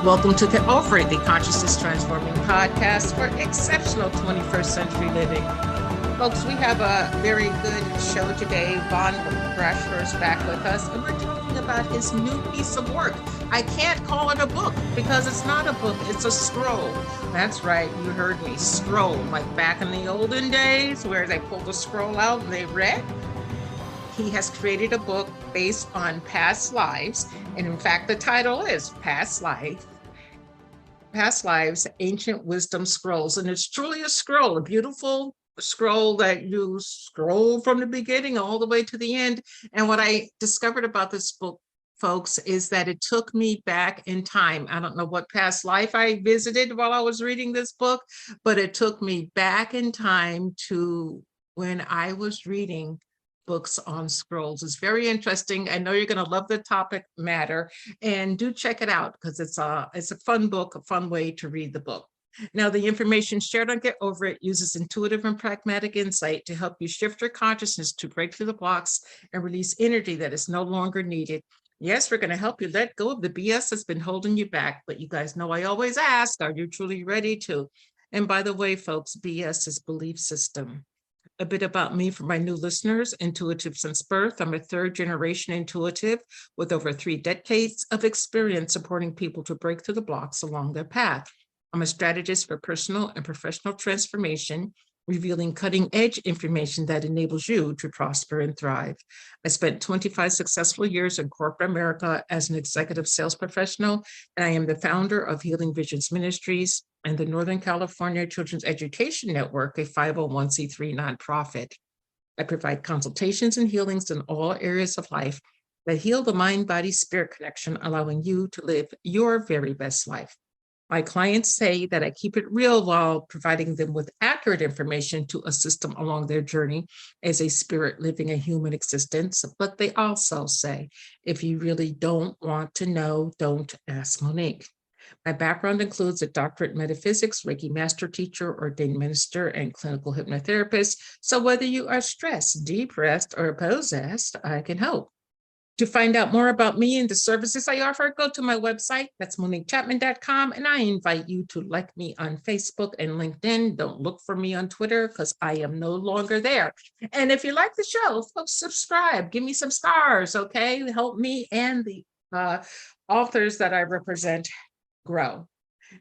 Welcome to Theosophical, the Consciousness Transforming Podcast for exceptional 21st century living. Folks, we have a very good show today. Brashhler is back with us, and we're talking about his new piece of work. I can't call it a book because it's not a book, it's a scroll. That's right, you heard me, scroll, like back in the olden days where they pulled the scroll out and they read. He has created a book based on past lives, and in fact, the title is Past Lives, Ancient Wisdom Scrolls. And it's truly a scroll, a beautiful scroll that you scroll from the beginning all the way to the end. And what I discovered about this book, folks, is that it took me back in time. I don't know what past life I visited while I was reading this book, but it took me back in time to when I was reading books on scrolls. It's very interesting. I know you're going to love the topic matter, and do check it out because it's a fun book, a fun way to read the book. Now, the information shared on Get Over It uses intuitive and pragmatic insight to help you shift your consciousness to break through the blocks and release energy that is no longer needed. Yes, we're going to help you let go of the BS that's been holding you back, but you guys know I always ask, are you truly ready to? And by the way, folks, BS is belief system. A bit about me for my new listeners: intuitive since birth. I'm a third generation intuitive with over 3 decades of experience supporting people to break through the blocks along their path. I'm a strategist for personal and professional transformation, revealing cutting-edge information that enables you to prosper and thrive. I spent 25 successful years in corporate America as an executive sales professional, and I am the founder of Healing Visions Ministries and the Northern California Children's Education Network, a 501c3 nonprofit. I provide consultations and healings in all areas of life that heal the mind-body-spirit connection, allowing you to live your very best life. My clients say that I keep it real while providing them with accurate information to assist them along their journey as a spirit living a human existence. But they also say, if you really don't want to know, don't ask Monique. My background includes a doctorate in metaphysics, Reiki master teacher, ordained minister, and clinical hypnotherapist. So whether you are stressed, depressed, or possessed, I can help. To find out more about me and the services I offer, go to my website. That's MoniqueChapman.com. And I invite you to like me on Facebook and LinkedIn. Don't look for me on Twitter because I am no longer there. And if you like the show, folks, subscribe. Give me some stars, okay? Help me and the authors that I represent grow.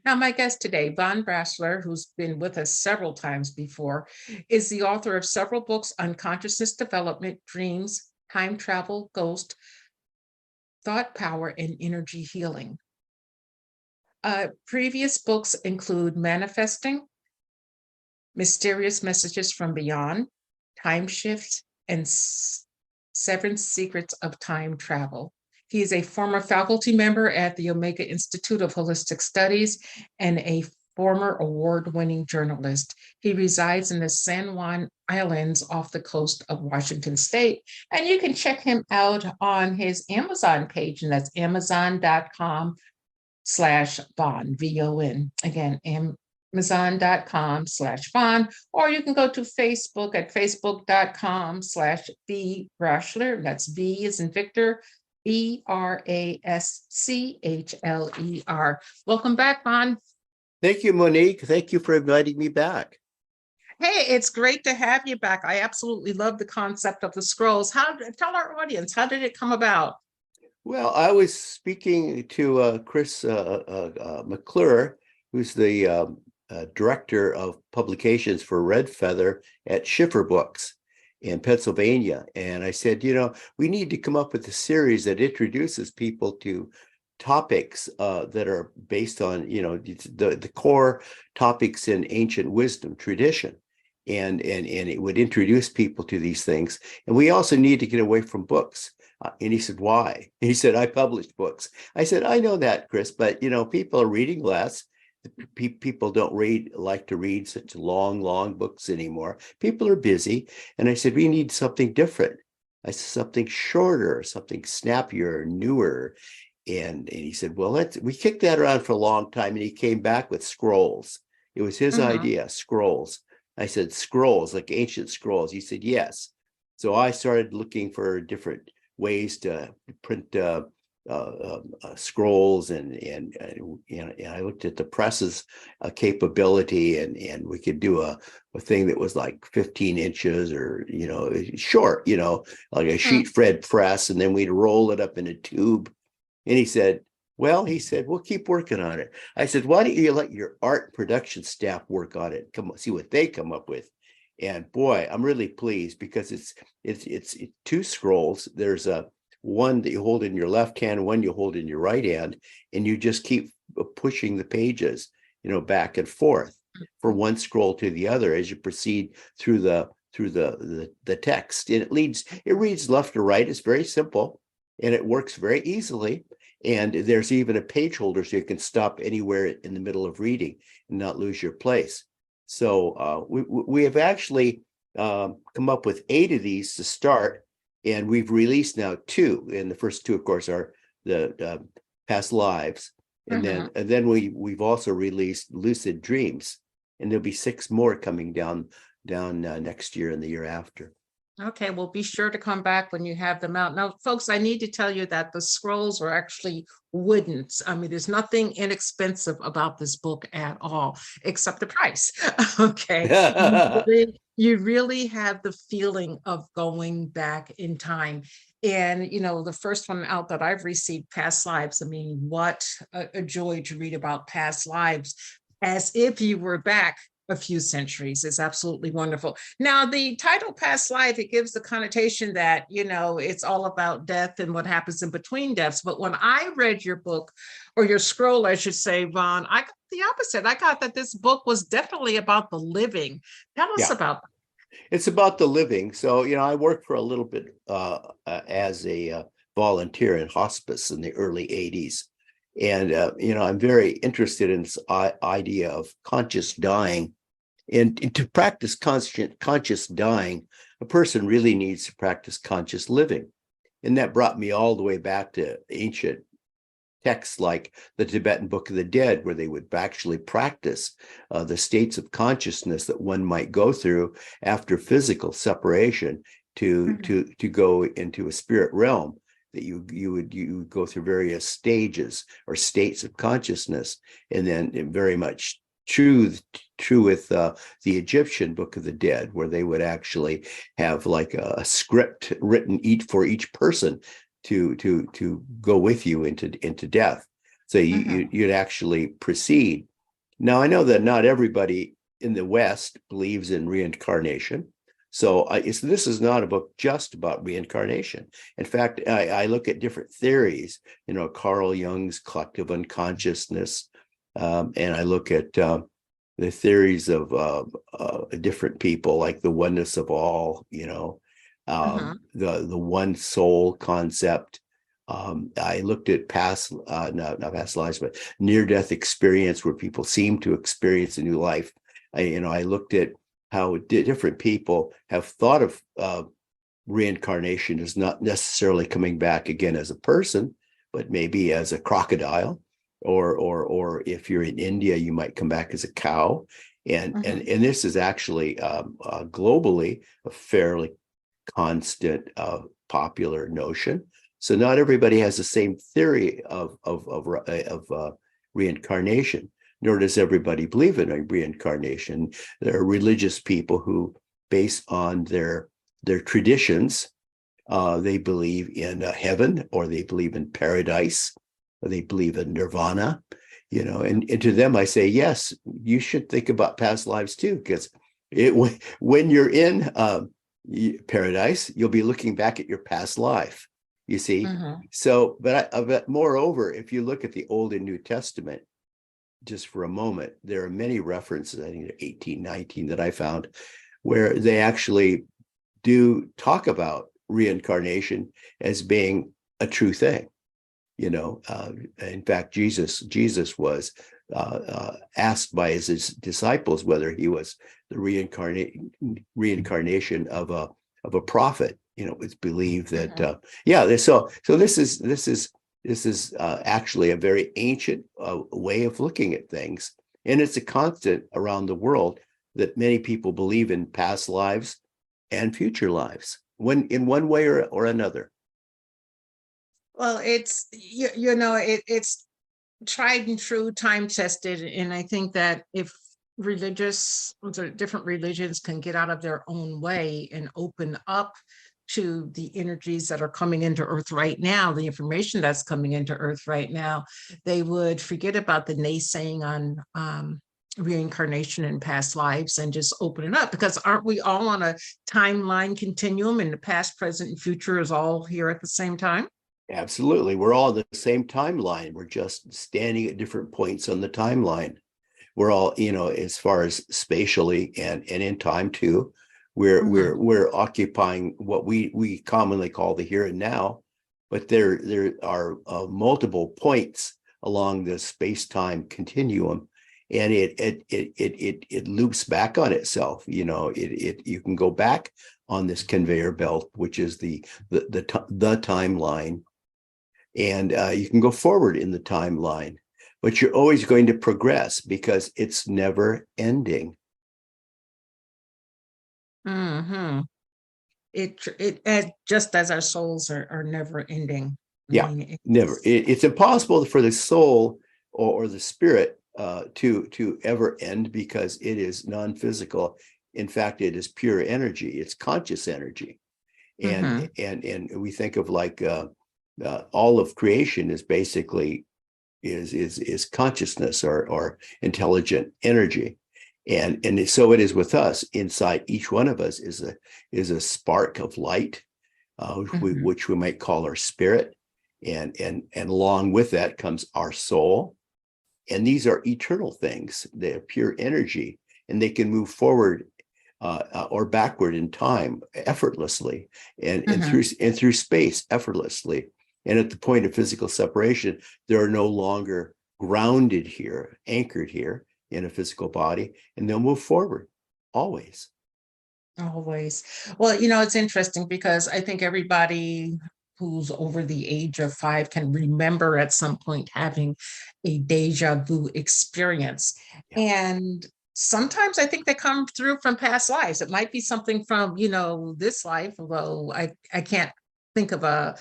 Now, my guest today, Brashler, who's been with us several times before, is the author of several books on consciousness development, dreams, time travel, ghost, thought power, and energy healing. Previous books include Manifesting, Mysterious Messages from Beyond, Time Shifts, and 7 Secrets of Time Travel. He is a former faculty member at the Omega Institute of Holistic Studies and a former award-winning journalist. He resides in the San Juan Islands off the coast of Washington State. And you can check him out on his Amazon page, and that's amazon.com/Von, V-O-N. Again, amazon.com/Von, or you can go to Facebook at facebook.com/V Brashler. That's V as in Victor, Braschler. Welcome back, Von. Thank you, Monique. Thank you for inviting me back. Hey, it's great to have you back. I absolutely love the concept of the scrolls. Tell our audience, how did it come about? Well, I was speaking to Chris McClure, who's the director of publications for Red Feather at Schiffer Books in Pennsylvania. And I said, we need to come up with a series that introduces people to topics that are based on, the core topics in ancient wisdom tradition. and it would introduce people to these things. And we also need to get away from books. And he said, why? He said, I published books. I said, I know that, Chris, but people are reading less. People don't like to read such long books anymore. People are busy. And I said, we need something different. I said, something shorter, something snappier, newer. And he said, well, we kicked that around for a long time. And he came back with scrolls. It was his idea, scrolls. I said, scrolls, like ancient scrolls. He said, yes. So I started looking for different ways to print scrolls, and I looked at the press's capability, and we could do a thing that was like 15 inches or short, like a sheet fed press, and then we'd roll it up in a tube. And he said, we'll keep working on it. I said, why don't you let your art production staff work on it? Come see what they come up with. And boy, I'm really pleased, because it's two scrolls. There's one that you hold in your left hand, one you hold in your right hand, and you just keep pushing the pages, back and forth from one scroll to the other as you proceed through the text. And it reads left to right. It's very simple, and it works very easily. And there's even a page holder, so you can stop anywhere in the middle of reading and not lose your place. So we have actually come up with 8 of these to start, and we've released now 2. And the first 2, of course, are the past lives, and then we've also released lucid dreams, and there'll be 6 more coming down next year and the year after. Okay, well, be sure to come back when you have them out. Now, folks, I need to tell you that the scrolls are actually wooden. I mean, there's nothing inexpensive about this book at all, except the price. Okay. You really have the feeling of going back in time. And, the first one out that I've received, Past Lives, I mean, what a joy to read about past lives as if you were back a few centuries. Is absolutely wonderful. Now, the title Past Life, it gives the connotation that, it's all about death and what happens in between deaths. But when I read your book, or your scroll, I should say, Vaughn, I got the opposite. I got that this book was definitely about the living. Tell us about that. It's about the living. So, I worked for a little bit as a volunteer in hospice in the early 80s. And, I'm very interested in this idea of conscious dying. And to practice conscious dying, a person really needs to practice conscious living. And that brought me all the way back to ancient texts like the Tibetan Book of the Dead, where they would actually practice the states of consciousness that one might go through after physical separation to go into a spirit realm. That you would go through various stages or states of consciousness, and then very much true with the Egyptian Book of the Dead, where they would actually have like a script written for each person to go with you into death. So you'd actually proceed. Now, I know that not everybody in the West believes in reincarnation. So this is not a book just about reincarnation. In fact, I look at different theories, Carl Jung's collective unconsciousness, and I look at the theories of different people, like the oneness of all, the one soul concept. I looked at not past lives, but near-death experience, where people seem to experience a new life. I looked at how different people have thought of reincarnation as not necessarily coming back again as a person, but maybe as a crocodile, or if you're in India, you might come back as a cow. And this is actually globally a fairly constant, popular notion. So not everybody has the same theory of reincarnation, nor does everybody believe in a reincarnation. There are religious people who, based on their traditions, they believe in heaven, or they believe in paradise, or they believe in nirvana, and to them I say, yes, you should think about past lives too, because when you're in paradise, you'll be looking back at your past life, you see. So, but moreover, if you look at the Old and New Testament, just for a moment, there are many references, I think 18, 19 that I found, where they actually do talk about reincarnation as being a true thing. In fact, Jesus was asked by his disciples whether he was the reincarnation of a prophet. It's believed that So this is actually a very ancient way of looking at things, and it's a constant around the world that many people believe in past lives and future lives, in one way or another. Well, it's it's tried and true, time tested, and I think that if different religions can get out of their own way and open up to the energies that are coming into Earth right now, the information that's coming into Earth right now, they would forget about the naysaying on reincarnation in past lives and just open it up, because aren't we all on a timeline continuum, and the past, present, and future is all here at the same time? Absolutely. We're all on the same timeline. We're just standing at different points on the timeline. We're all, as far as spatially and in time too, we're occupying what we commonly call the here and now, but there are multiple points along the space-time continuum, and it loops back on itself. You can go back on this conveyor belt, which is the timeline, and you can go forward in the timeline, but you're always going to progress because it's never ending. It just as our souls are never ending. Yeah, never. It's impossible for the soul or the spirit to ever end, because it is non-physical. In fact, it is pure energy. It's conscious energy, and we think of like all of creation is basically is consciousness or intelligent energy, and so it is with us. Inside each one of us is a spark of light, which we might call our spirit, and along with that comes our soul, and these are eternal things. They're pure energy, and they can move forward or backward in time effortlessly, and through space effortlessly. And at the point of physical separation, they're no longer grounded here, anchored here in a physical body, and they'll move forward always. Always. Well, it's interesting because I think everybody who's over the age of 5 can remember at some point having a deja vu experience. Yeah. And sometimes I think they come through from past lives. It might be something from, this life, although I can't think of a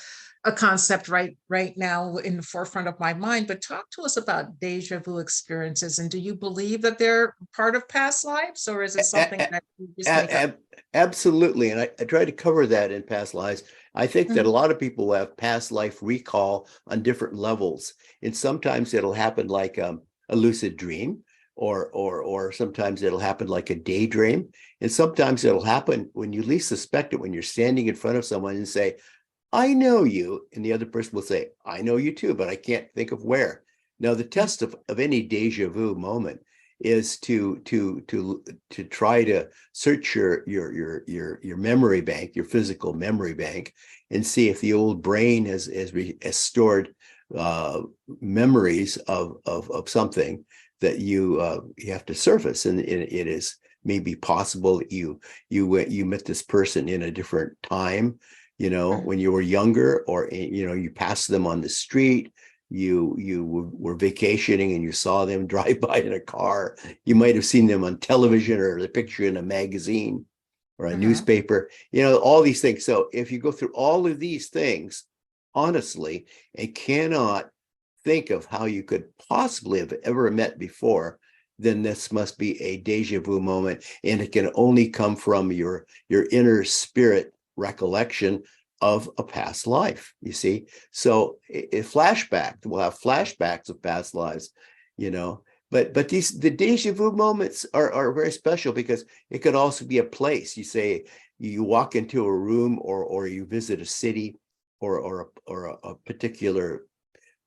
concept right now in the forefront of my mind. But talk to us about deja vu experiences, and do you believe that they're part of past lives, or is it something that you just make up? Absolutely, and I try to cover that in past lives. I think that a lot of people have past life recall on different levels, and sometimes it'll happen like a lucid dream, or sometimes it'll happen like a daydream, and sometimes it'll happen when you least suspect it, when you're standing in front of someone and say, I know you, and the other person will say, I know you too, but I can't think of where. Now, the test of any deja vu moment is to try to search your memory bank, your physical memory bank, and see if the old brain has stored memories of something that you have to surface, and it is maybe possible that you met this person in a different time, when you were younger, or you passed them on the street, you were vacationing and you saw them drive by in a car. You might have seen them on television or the picture in a magazine or a newspaper, all these things. So if you go through all of these things honestly and cannot think of how you could possibly have ever met before, then this must be a deja vu moment, and it can only come from your inner spirit recollection of a past life, you see. So a flashback, we'll have flashbacks of past lives, but the deja vu moments are very special, because it could also be a place. You say you walk into a room, or you visit a city or a particular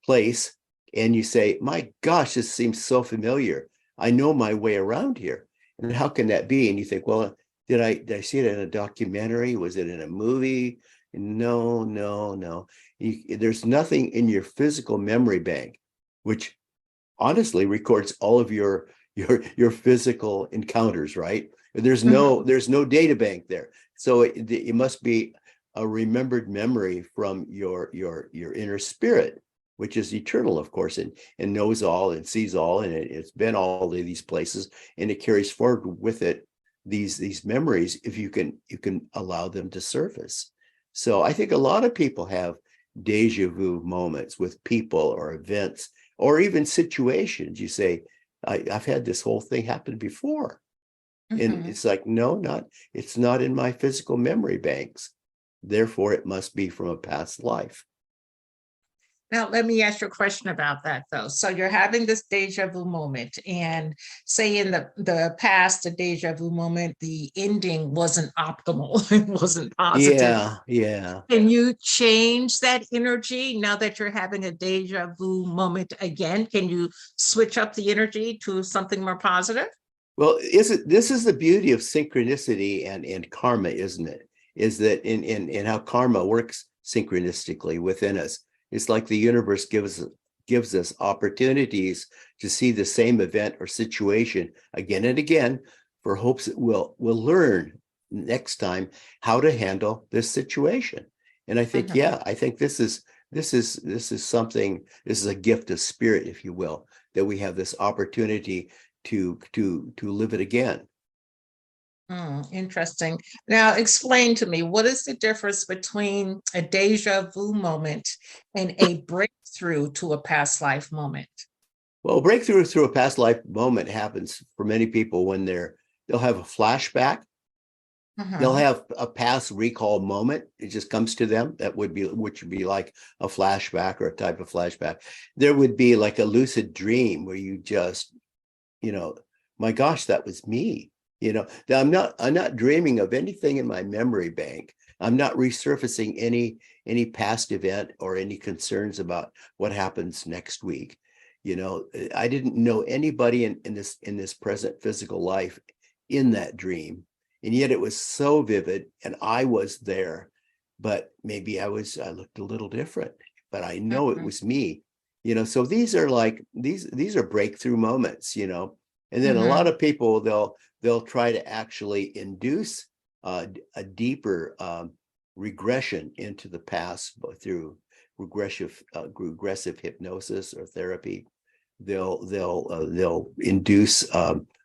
place, and you say, my gosh, this seems so familiar. I know my way around here. And how can that be? And you think, well, did I see it in a documentary? Was it in a movie? No, no, no. There's nothing in your physical memory bank, which honestly records all of your physical encounters, right? There's no data bank there. So it must be a remembered memory from your inner spirit, which is eternal, of course, and knows all and sees all, and it's been all of these places, and it carries forward with it these memories if you can allow them to surface. So I think a lot of people have deja vu moments with people or events or even situations. You say, I've had this whole thing happen before. And it's like, no, it's not in my physical memory banks. Therefore, it must be from a past life. Now, let me ask you a question about that, though. So you're having this deja vu moment, and say in the past, the deja vu moment, the ending wasn't optimal, it wasn't positive. Yeah. Can you change that energy now that you're having a deja vu moment again? Can you switch up the energy to something more positive? Well, this is the beauty of synchronicity and karma, isn't it? Is that in how karma works synchronistically within us. It's like the universe gives us opportunities to see the same event or situation again and again for hopes that we'll learn next time how to handle this situation. And I think, I think this is something, this is a gift of spirit, if you will, that we have this opportunity to live it again. Interesting. Now, explain to me, what is the difference between a deja vu moment and a breakthrough to a past life moment? Well, breakthrough through a past life moment happens for many people when they'll have a flashback. They'll have a past recall moment. It just comes to them. Which would be like a flashback or a type of flashback. There would be like a lucid dream where you just, my gosh, that was me. I'm not dreaming of anything in my memory bank. I'm not resurfacing any past event or any concerns about what happens next week. I didn't know anybody in this present physical life in that dream. And yet it was so vivid and I was there, but maybe I looked a little different, but I know it was me. So these are breakthrough moments, and then a lot of people, they'll try to actually induce a deeper regression into the past through regressive hypnosis or therapy. They'll induce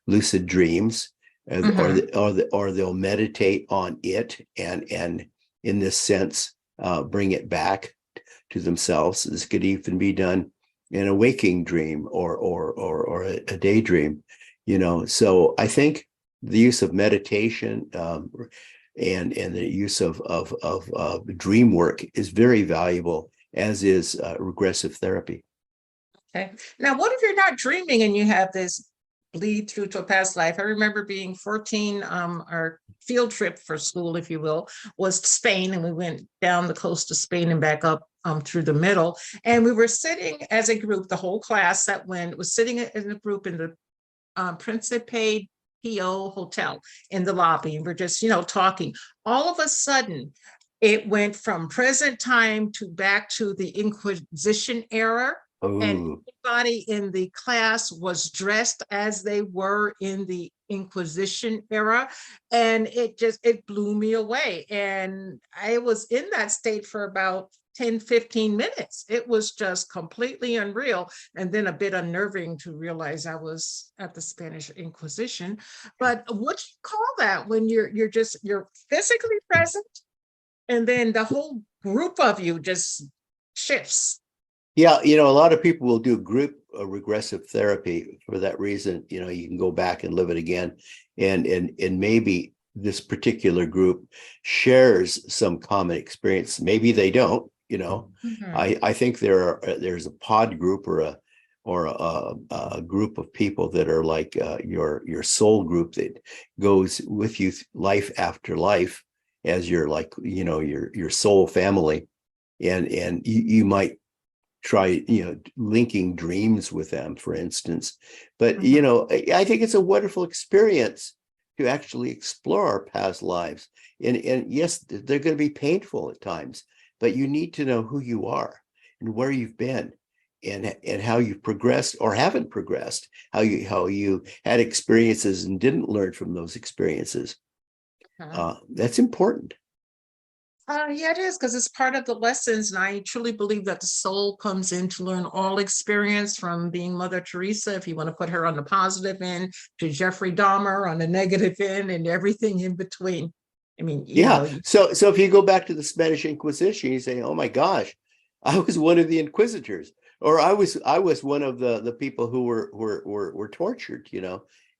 lucid dreams, or they'll meditate on it and in this sense bring it back to themselves. This could even be done in a waking dream or a daydream. So I think the use of meditation and the use of dream work is very valuable, as is regressive therapy. Okay. Now, what if you're not dreaming and you have this bleed through to a past life? I remember being 14, our field trip for school, if you will, was to Spain, and we went down the coast of Spain and back up through the middle. And we were sitting as a group, the whole class that went was sitting in a group in the Principe PO Hotel in the lobby. And we're just, talking. All of a sudden, it went from present time to back to the Inquisition era. And everybody in the class was dressed as they were in the Inquisition era. And it blew me away. And I was in that state for about 10, 15 minutes. It was just completely unreal. And then a bit unnerving to realize I was at the Spanish Inquisition. But what do you call that when you're physically present and then the whole group of you just shifts? Yeah, a lot of people will do group regressive therapy for that reason. You can go back and live it again, and maybe this particular group shares some common experience. Maybe they don't. I think there's a pod group or a group of people that are like your soul group that goes with you life after life as your your soul family, and you might try linking dreams with them, for instance. But I think it's a wonderful experience to actually explore our past lives. And yes, they're going to be painful at times, but you need to know who you are and where you've been, and how you've progressed or haven't progressed, how you had experiences and didn't learn from those experiences. That's important. Yeah, it is, because it's part of the lessons. And I truly believe that the soul comes in to learn all experience, from being Mother Teresa, if you want to put her on the positive end, to Jeffrey Dahmer on the negative end, and everything in between. I mean, Yeah. So if you go back to the Spanish Inquisition, you say, oh my gosh, I was one of the inquisitors, or I was one of the people who were tortured,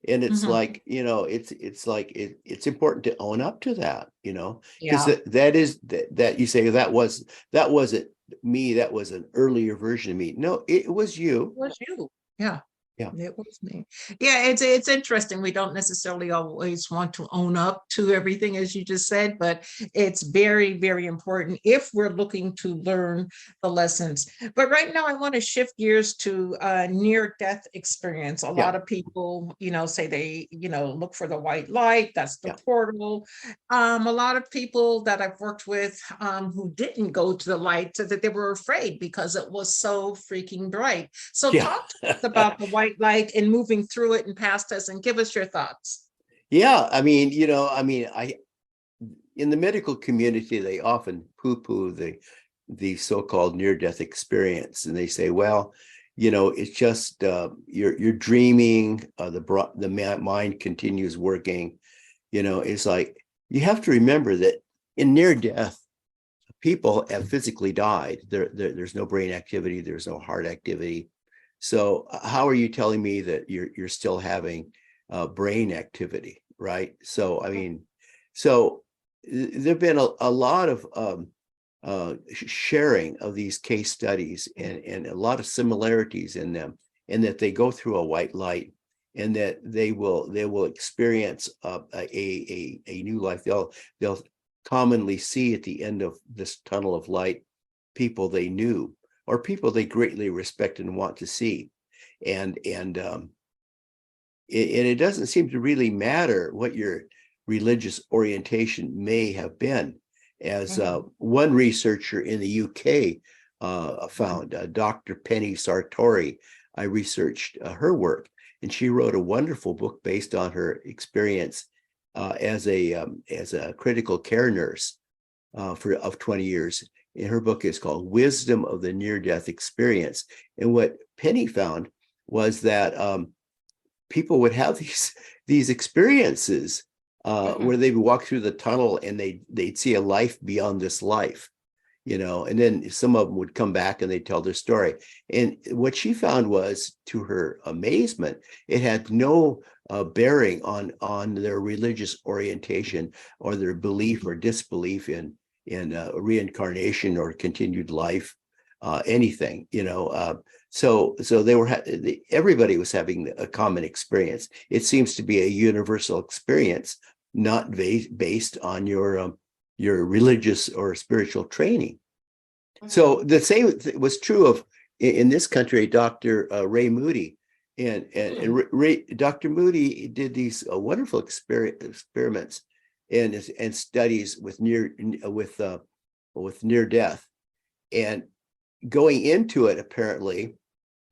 And it's Mhm. like, it's like it's important to own up to that, because Yeah, that is that you say that wasn't me, that was an earlier version of me. No, it was it you. was you. Yeah. Yeah. It was me. Yeah, it's interesting. We don't necessarily always want to own up to everything, as you just said, but it's very, very important if we're looking to learn the lessons. But right now, I want to shift gears to near-death experience. A Yeah. lot of people, say they, look for the white light. That's the Yeah. portal. A lot of people that I've worked with who didn't go to the light said that they were afraid because it was so freaking bright. So Yeah. talk to us about the white light and moving through it and past us, and give us your thoughts. Yeah. I in the medical community, they often poo-poo the so-called near-death experience, and they say, well, it's just you're dreaming, the mind continues working. It's like, you have to remember that in near death, people have physically died. There's no brain activity, there's no heart activity. So how are you telling me that you're still having brain activity, right? So so there've been a lot of sharing of these case studies, and a lot of similarities in them, and that they go through a white light, and that they will experience a new life. They'll commonly see at the end of this tunnel of light people they knew, or people they greatly respect and want to see. And it doesn't seem to really matter what your religious orientation may have been. As one researcher in the UK found, Dr. Penny Sartori. I researched her work, and she wrote a wonderful book based on her experience as a critical care nurse of 20 years. And her book is called Wisdom of the Near-Death Experience. And what Penny found was that people would have these experiences where they would walk through the tunnel, and they'd see a life beyond this life, and then some of them would come back and they'd tell their story. And what she found was, to her amazement, it had no bearing on their religious orientation, or their belief or disbelief in reincarnation or continued life, anything. So everybody was having a common experience. It seems to be a universal experience, not based on your religious or spiritual training. So the same was true of, in this country, Dr. Ray Moody. And Dr. Moody did these wonderful experiments and studies with near death. And going into it, apparently,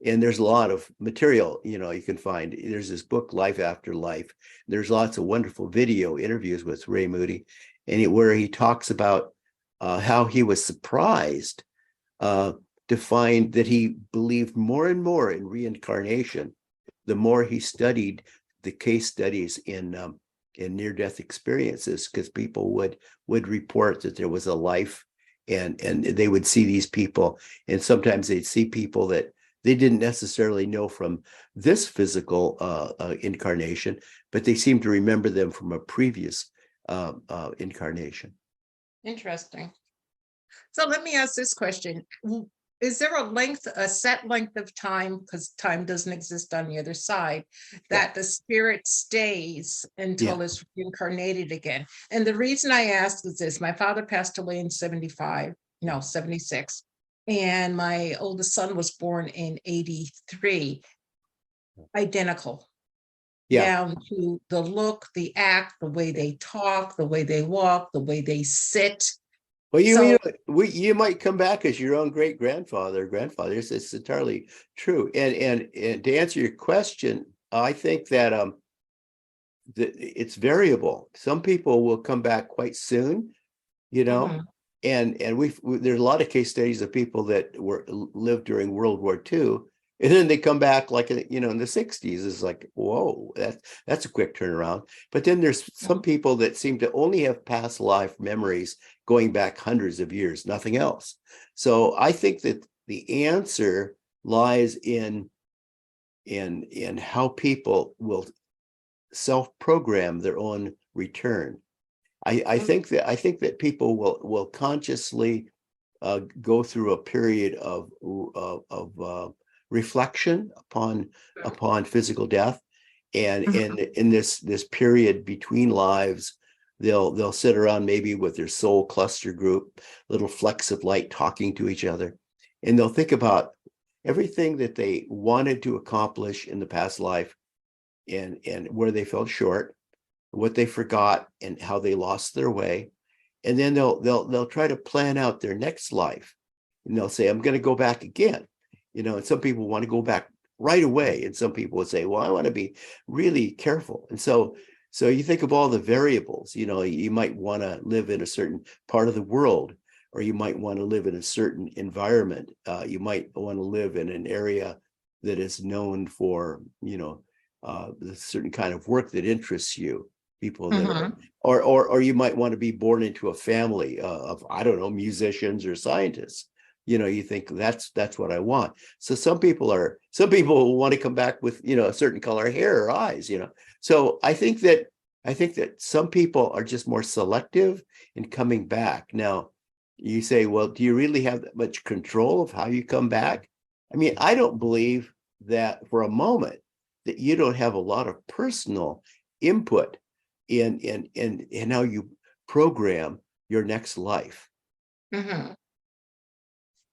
and there's a lot of material, you can find. There's this book, Life After Life. There's lots of wonderful video interviews with Ray Moody, where he talks about how he was surprised to find that he believed more and more in reincarnation the more he studied the case studies in near-death experiences, because people would report that there was a life, and they would see these people, and sometimes they'd see people that they didn't necessarily know from this physical incarnation, but they seemed to remember them from a previous incarnation. Interesting. So let me ask this question. Is there a set length of time, because time doesn't exist on the other side, that the spirit stays until it's reincarnated again? And the reason I ask is this: my father passed away in 76, and my oldest son was born in 83, identical. Yeah. down to the look, the act, the way they talk, the way they walk, the way they sit. Well, So, you might come back as your own great grandfather or grandfather. It's entirely true. And to answer your question, I think that it's variable. Some people will come back quite soon, you know, mhm, and there's a lot of case studies of people that lived during World War II, and then they come back like in the 60s. It's like, whoa, that's a quick turnaround. But then there's some people that seem to only have past life memories going back hundreds of years, nothing else. So I think that the answer lies in how people will self-program their own return. I think that people will consciously go through a period of reflection upon physical death, and mhm, in this period between lives, they'll sit around maybe with their soul cluster group, little flecks of light talking to each other, and they'll think about everything that they wanted to accomplish in the past life, and where they fell short, what they forgot, and how they lost their way. And then they'll try to plan out their next life, and they'll say, I'm going to go back again. And some people want to go back right away, and some people would say, well, I want to be really careful. And so you think of all the variables. You might want to live in a certain part of the world, or you might want to live in a certain environment. You might want to live in an area that is known for a certain kind of work that interests you. People that are, mhm. or you might want to be born into a family of, I don't know, musicians or scientists. You think that's what I want. So some people want to come back with a certain color hair or eyes. So I think that some people are just more selective in coming back. Now you say, well, do you really have that much control of how you come back? I mean, I don't believe that for a moment that you don't have a lot of personal input in how you program your next life. Mhm.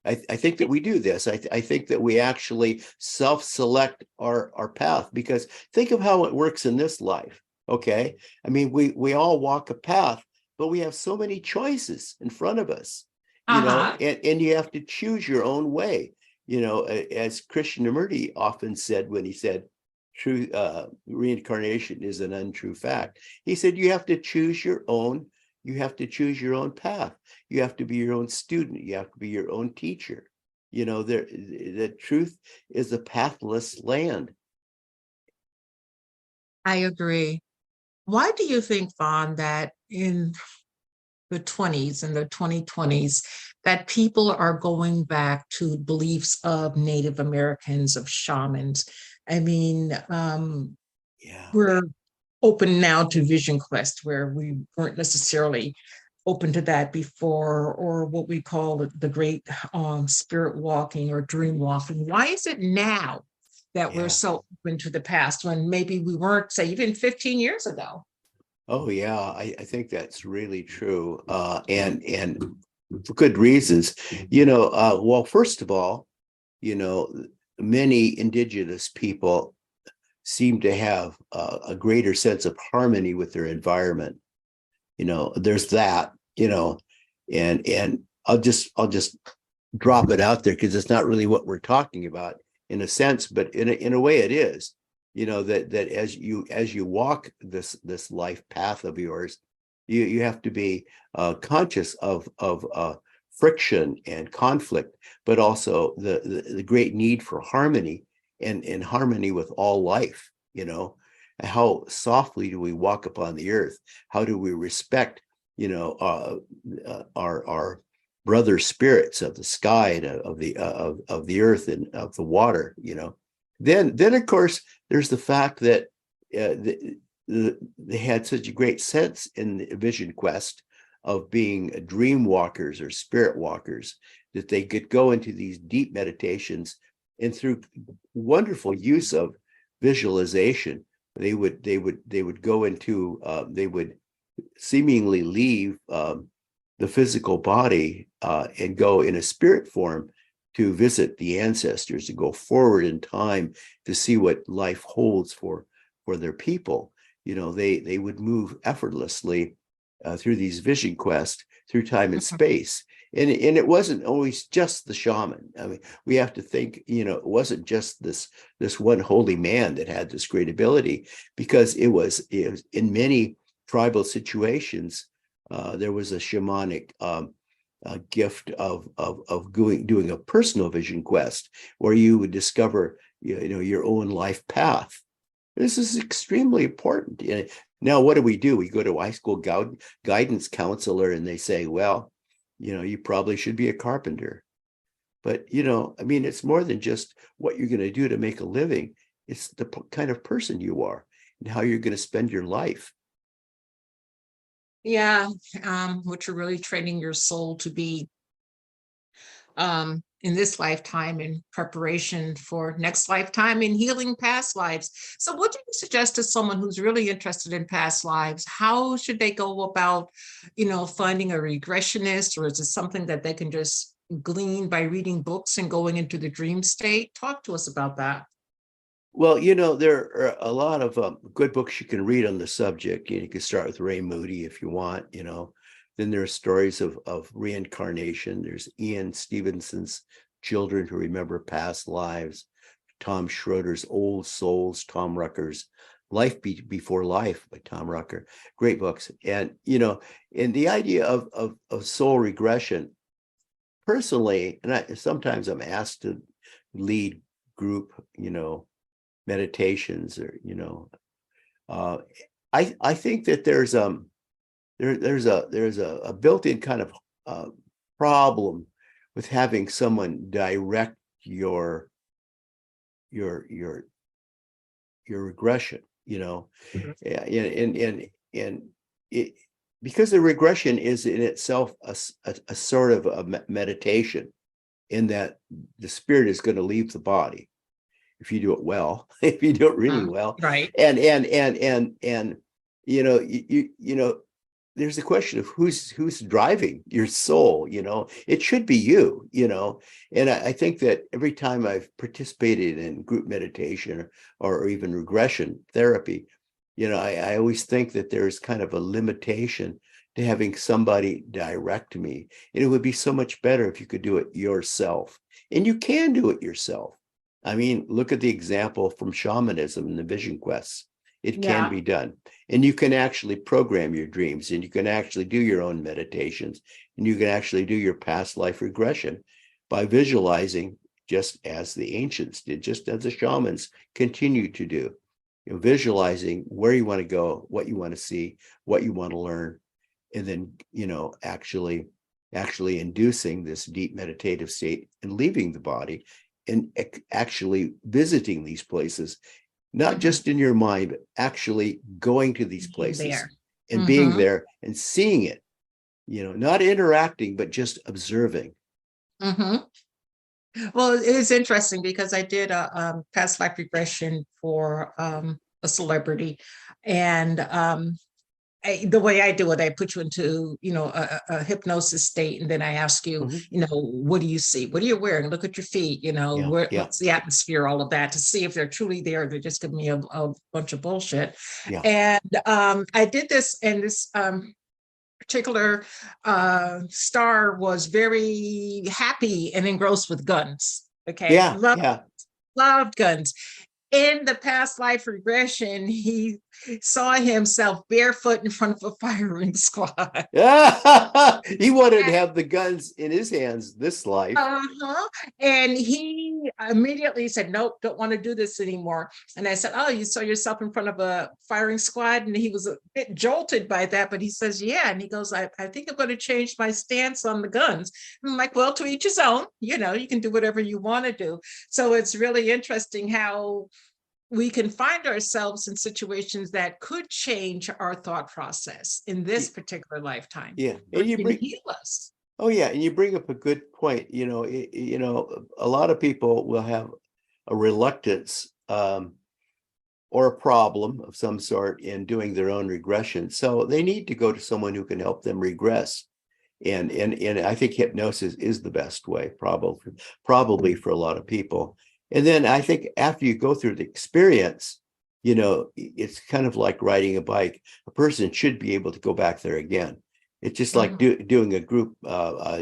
I think that we do this. I think that we actually self-select our path, because think of how it works in this life. Okay. I mean, we all walk a path, but we have so many choices in front of us, Uh-huh. and you have to choose your own way. As Krishnamurti often said when he said, true reincarnation is an untrue fact. He said, you have to choose your own path. You have to be your own student. You have to be your own teacher. The truth is a pathless land. I agree. Why do you think, Vaughn, that in the 20s and the 2020s, that people are going back to beliefs of Native Americans, of shamans? I mean, Yeah. we're open now to Vision Quest, where we weren't necessarily open to that before, or what we call the great spirit walking or dream walking. Why is it now that we're Yeah. so open to the past when maybe we weren't, say, even 15 years ago? Oh yeah, I think that's really true, and for good reasons. Well, first of all, you know, many indigenous people seem to have a greater sense of harmony with their environment. There's that. And I'll just drop it out there because it's not really what we're talking about in a sense, but in a way it is. That as you walk this life path of yours, you have to be conscious of friction and conflict, but also the great need for harmony, and harmony with all life. How softly do we walk upon the earth? How do we respect our brother spirits of the sky and of the earth and of the water? Then of course there's the fact that they had such a great sense in the vision quest of being dream walkers or spirit walkers, that they could go into these deep meditations, and through wonderful use of visualization, they would go into they would seemingly leave the physical body and go in a spirit form to visit the ancestors, to go forward in time to see what life holds for for their people. They would move effortlessly through these vision quests through time and space. And it wasn't always just the shaman. I mean, we have to think, it wasn't just this one holy man that had this great ability, because it was in many tribal situations, there was a shamanic gift of doing a personal vision quest where you would discover your own life path. This is extremely important. Now, what do? We go to a high school guidance counselor and they say, well, you probably should be a carpenter. But, I mean, it's more than just what you're going to do to make a living. It's the kind of person you are and how you're going to spend your life. Yeah, what you're really training your soul to be in this lifetime in preparation for next lifetime in healing past lives. So what do you suggest to someone who's really interested in past lives? How should they go about, finding a regressionist, or is it something that they can just glean by reading books and going into the dream state? Talk to us about that. Well, there are a lot of good books you can read on the subject. You can start with Ray Moody if you want, Then there are stories of reincarnation. There's Ian Stevenson's Children Who Remember Past Lives, Tom Schroeder's Old Souls, Tom Rucker's Life Before Life by Tom Rucker. Great books. And, and the idea of soul regression, personally, and sometimes I'm asked to lead group, meditations, or I think that there's a built-in kind of problem with having someone direct your regression, and it, because the regression is in itself a sort of a meditation, in that the spirit is going to leave the body if you do it well, if you do it really well. Right. And there's the question of who's driving your soul. It should be you. And I think that every time I've participated in group meditation or even regression therapy, I always think that there's kind of a limitation to having somebody direct me. And it would be so much better if you could do it yourself. And you can do it yourself. I mean, look at the example from shamanism and the vision quests. It can be done. And you can actually program your dreams, and you can actually do your own meditations, and you can actually do your past life regression by visualizing, just as the ancients did, just as the shamans continue to do. Visualizing where you want to go, what you want to see, what you want to learn, and then, actually inducing this deep meditative state and leaving the body, and actually visiting these places, not just in your mind, but actually going to these places and being there and seeing it, not interacting, but just observing. Well, it is interesting because I did a past life regression for a celebrity, and the way I do it, I put you into, a hypnosis state, and then I ask you, what do you see? What are you wearing? Look at your feet, what's the atmosphere, all of that, to see if they're truly there. They're just giving me a bunch of bullshit. And I did this, and this particular star was very happy and engrossed with guns. Okay. Loved guns. In the past life regression, he saw himself barefoot in front of a firing squad. He wanted to have the guns in his hands this life. And he immediately said, nope, don't want to do this anymore. And I said, oh, you saw yourself in front of a firing squad? And he was a bit jolted by that, but he says, yeah. And he goes, I think I'm going to change my stance on the guns. I'm like, well, to each his own. You can do whatever you want to do. So it's really interesting how we can find ourselves in situations that could change our thought process in this particular lifetime. Yeah, and you bring heal us. Oh yeah, and you bring up a good point. A lot of people will have a reluctance or a problem of some sort in doing their own regression, so they need to go to someone who can help them regress. And I think hypnosis is the best way, probably for a lot of people. And then I think after you go through the experience, it's kind of like riding a bike. A person should be able to go back there again. It's just like Mhm. doing a group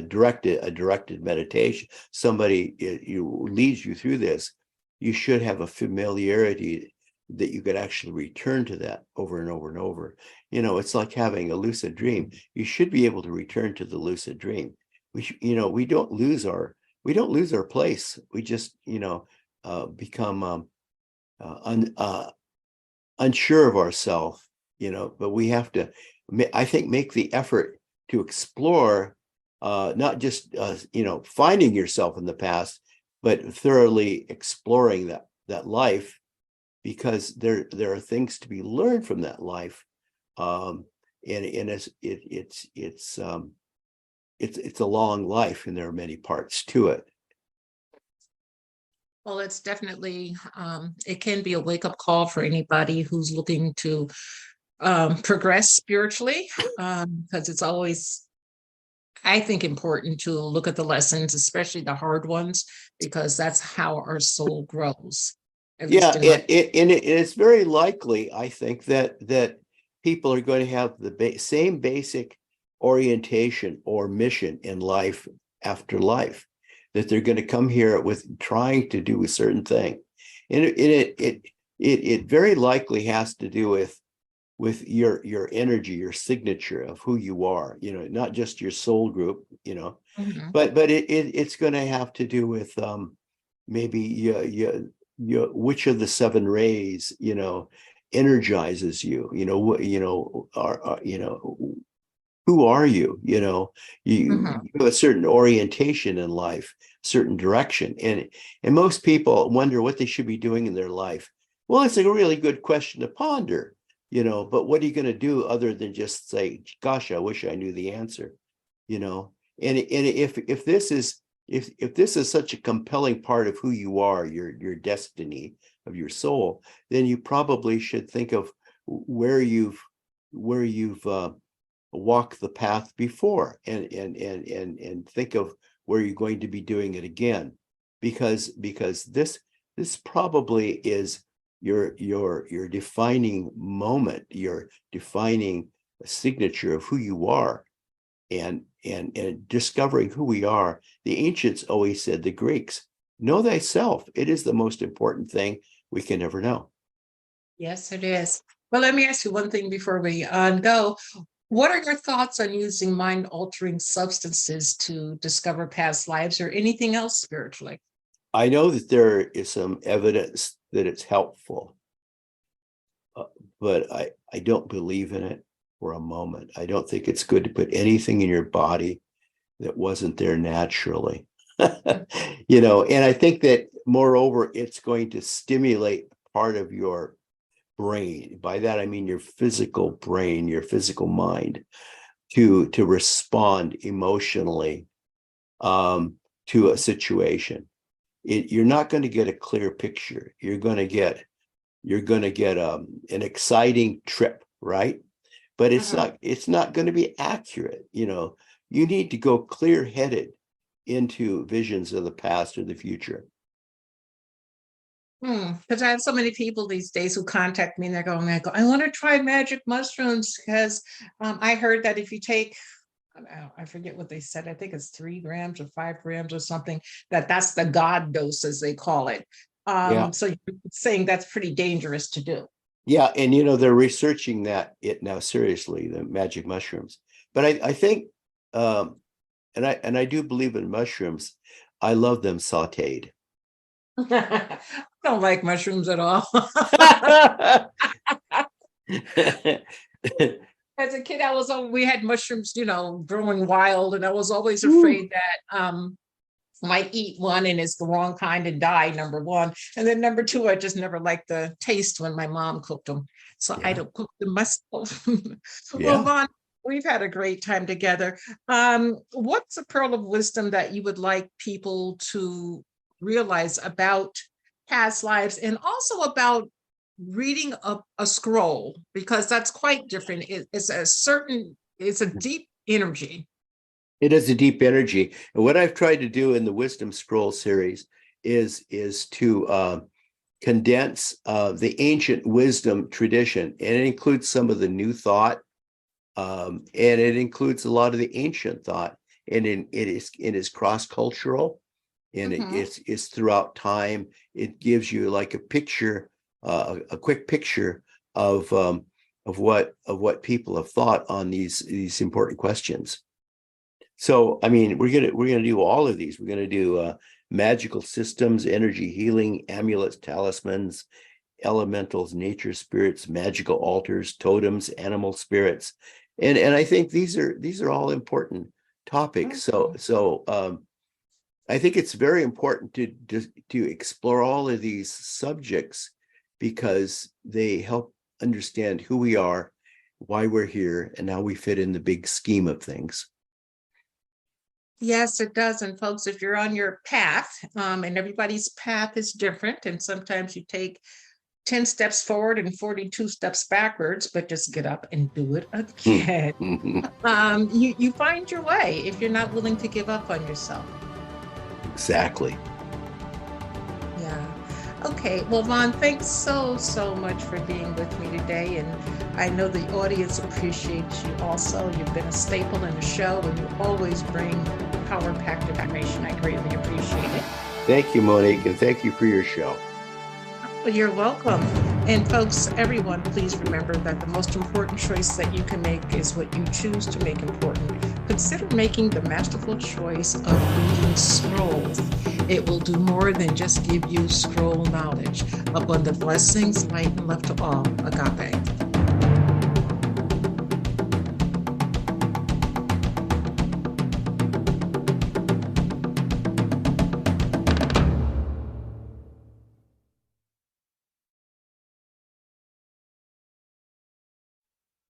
directed meditation. Somebody leads you through this. You should have a familiarity that you could actually return to that over and over and over. It's like having a lucid dream. You should be able to return to the lucid dream. We don't lose our place. We just become unsure of ourselves, but we have to, I think, make the effort to explore, not just, finding yourself in the past, but thoroughly exploring that life, because there are things to be learned from that life. And it's a long life, and there are many parts to it. Well, it's definitely, it can be a wake-up call for anybody who's looking to progress spiritually, because it's always, I think, important to look at the lessons, especially the hard ones, because that's how our soul grows, at least Yeah, in my. it's very likely, I think, that people are going to have the same basic orientation or mission in life after life, that they're going to come here with trying to do a certain thing, and it very likely has to do with your energy, your signature of who you are, not just your soul group, Mhm. but it's going to have to do with maybe which of the seven rays energizes you, who are you, Mhm. you have a certain orientation in life, certain direction, and most people wonder what they should be doing in their life. Well, it's a really good question to ponder, but what are you going to do other than just say, gosh, I wish I knew the answer, you know and if this is such a compelling part of who you are, your destiny of your soul, then you probably should think of where you've walked the path before, and think of where you're going to be doing it again, because this probably is your defining moment, your defining signature of who you are, and discovering who we are. The ancients always said, the Greeks, know thyself. It is the most important thing we can ever know. Yes, it is. Well, let me ask you one thing before we go. What are your thoughts on using mind-altering substances to discover past lives or anything else spiritually? I know that there is some evidence that it's helpful, uh, but I don't believe in it for a moment. I don't think it's good to put anything in your body that wasn't there naturally. And I think that moreover, it's going to stimulate part of your brain. By that I mean your physical brain, your physical mind, to respond emotionally, to a situation. You're not going to get a clear picture. You're going to get an exciting trip, right? But Mhm. it's not going to be accurate. You need to go clear headed into visions of the past or the future. Because I have so many people these days who contact me and they're going, I want to try magic mushrooms because I heard that if you take, I forget what they said, I think it's 3 grams or 5 grams or something, that's the God dose, as they call it. Yeah. So you're saying that's pretty dangerous to do. Yeah, and they're researching it now seriously, the magic mushrooms. But I think, and I do believe in mushrooms. I love them sautéed. I don't like mushrooms at all. As a kid, we had mushrooms, growing wild, and I was always Ooh, afraid that might eat one and it's the wrong kind and die, number one. And then number two, I just never liked the taste when my mom cooked them. So I yeah, don't cook them myself. Well, yeah. Vaughn, we've had a great time together. What's a pearl of wisdom that you would like people to realize about past lives and also about reading a scroll? Because that's quite different. It's a deep energy. It is a deep energy. And what I've tried to do in the Wisdom Scroll series is to condense the ancient wisdom tradition, and it includes some of the new thought, and it includes a lot of the ancient thought, and it is cross-cultural, and it's throughout time. It gives you like a picture, a quick picture of what people have thought on these important questions. So, I mean, we're gonna do all of these. We're gonna do magical systems, energy healing, amulets, talismans, elementals, nature spirits, magical altars, totems, animal spirits, and I think these are all important topics. So I think it's very important to explore all of these subjects because they help understand who we are, why we're here, and how we fit in the big scheme of things. Yes, it does. And folks, if you're on your path, and everybody's path is different, and sometimes you take 10 steps forward and 42 steps backwards, but just get up and do it again. You find your way if you're not willing to give up on yourself. Exactly. Yeah. Okay. Well, Vaughn, thanks so much for being with me today. And I know the audience appreciates you also. You've been a staple in the show, and you always bring power-packed information. I greatly appreciate it. Thank you, Monique, and thank you for your show. Well, you're welcome. And folks, everyone, please remember that the most important choice that you can make is what you choose to make important. Consider making the masterful choice of reading scrolls. It will do more than just give you scroll knowledge. Abundant blessings, light, and love to all. Agape.